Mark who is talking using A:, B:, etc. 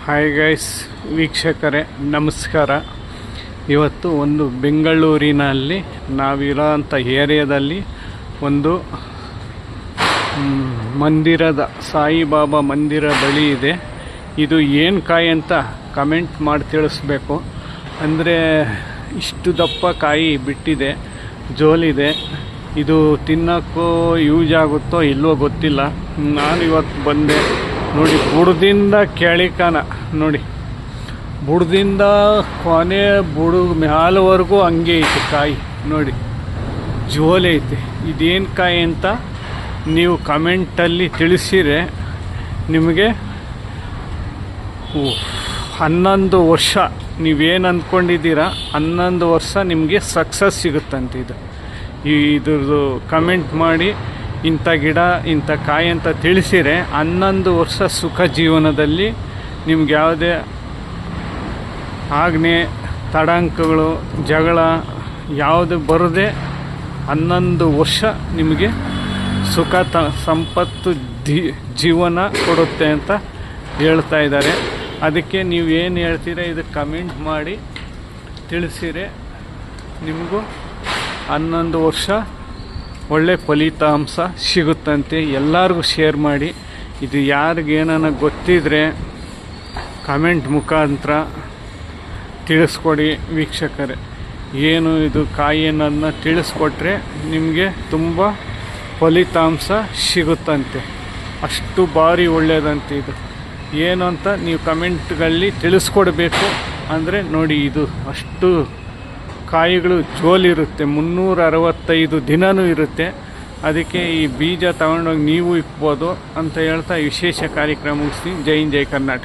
A: Hi guys ವೀಕ್ಷಕರೇ ನಮಸ್ಕಾರ. ಇವತ್ತು ಒಂದು ಬೆಂಗಳೂರಿನಲ್ಲಿ ನಾವಿರೋಂಥ ಏರಿಯಾದಲ್ಲಿ ಒಂದು ಮಂದಿರದ ಸಾಯಿಬಾಬಾ ಮಂದಿರ ಬಳಿ ಇದೆ. ಇದು ಏನು ಕಾಯಿ ಅಂತ ಕಮೆಂಟ್ ಮಾಡಿ ತಿಳಿಸ್ಬೇಕು. ಅಂದರೆ ಇಷ್ಟು ದಪ್ಪ ಕಾಯಿ ಬಿಟ್ಟಿದೆ, ಜೋಲಿದೆ. ಇದು ತಿನ್ನೋಕ್ಕೂ ಯೂಸ್ ಆಗುತ್ತೋ ಇಲ್ವೋ ಗೊತ್ತಿಲ್ಲ. ನಾನು ಇವತ್ತು ಬಂದೆ ನೋಡಿ, ಬುಡದಿಂದ ಕೆಳಿಕನ ನೋಡಿ, ಬುಡದಿಂದ ಕೊನೆ ಮ್ಯಾಲವರೆಗೂ ಹಂಗೆ ಐತೆ ಕಾಯಿ ನೋಡಿ, ಜೋಲಿ ಐತೆ. ಇದೇನು ಕಾಯಿ ಅಂತ ನೀವು ಕಮೆಂಟಲ್ಲಿ ತಿಳಿಸಿರೆ ನಿಮಗೆ 11 ವರ್ಷ ನೀವೇನು ಅಂದ್ಕೊಂಡಿದ್ದೀರ 11 ವರ್ಷ ನಿಮಗೆ ಸಕ್ಸಸ್ ಸಿಗುತ್ತಂತೆ. ಇದ್ರದ್ದು ಕಮೆಂಟ್ ಮಾಡಿ ಇಂಥ ಗಿಡ ಇಂಥ ಕಾಯಿ ಅಂತ ತಿಳಿಸಿರೆ 11 ವರ್ಷ ಸುಖ ಜೀವನದಲ್ಲಿ ನಿಮ್ಗೆ ಯಾವುದೇ ಆಜ್ಞೆ ತಡಂಕಗಳು ಜಗಳ ಯಾವುದು ಬರದೆ 11 ವರ್ಷ ನಿಮಗೆ ಸುಖ ಸಂಪತ್ತು ಜೀವನ ಕೊಡುತ್ತೆ ಅಂತ ಹೇಳ್ತಾ ಇದ್ದಾರೆ. ಅದಕ್ಕೆ ನೀವು ಏನು ಹೇಳ್ತೀರ ಇದಕ್ಕೆ ಕಮೆಂಟ್ ಮಾಡಿ ತಿಳಿಸಿರೆ ನಿಮಗೂ 11 ವರ್ಷ ಒಳ್ಳೆ ಫಲಿತಾಂಶ ಸಿಗುತ್ತಂತೆ. ಎಲ್ಲರಿಗೂ ಶೇರ್ ಮಾಡಿ. ಇದು ಯಾರಿಗೇನ ಗೊತ್ತಿದ್ರೆ ಕಮೆಂಟ್ ಮುಖಾಂತರ ತಿಳಿಸ್ಕೊಡಿ ವೀಕ್ಷಕರೇ. ಏನು ಇದು ಕಾಯಿ ಅನ್ನೋದನ್ನ ತಿಳಿಸ್ಕೊಟ್ರೆ ನಿಮಗೆ ತುಂಬ ಫಲಿತಾಂಶ ಸಿಗುತ್ತಂತೆ. ಅಷ್ಟು ಭಾರಿ ಒಳ್ಳೆಯದಂತೆ ಇದು. ಏನು ಅಂತ ನೀವು ಕಮೆಂಟ್ಗಳಲ್ಲಿ ತಿಳಿಸ್ಕೊಡ್ಬೇಕು. ಅಂದರೆ ನೋಡಿ, ಇದು ಅಷ್ಟು ಕಾಯಿಗಳು ಜೋಲಿರುತ್ತೆ, 365 ದಿನವೂ ಇರುತ್ತೆ. ಅದಕ್ಕೆ ಈ ಬೀಜ ತಗೊಂಡೋಗಿ ನೀವು ಇಕ್ಬೋದು ಅಂತ ಹೇಳ್ತಾ ವಿಶೇಷ ಕಾರ್ಯಕ್ರಮ ಮುಗಿಸ್ತೀನಿ. ಜೈ ಹಿಂದ್, ಜೈ ಕರ್ನಾಟಕ.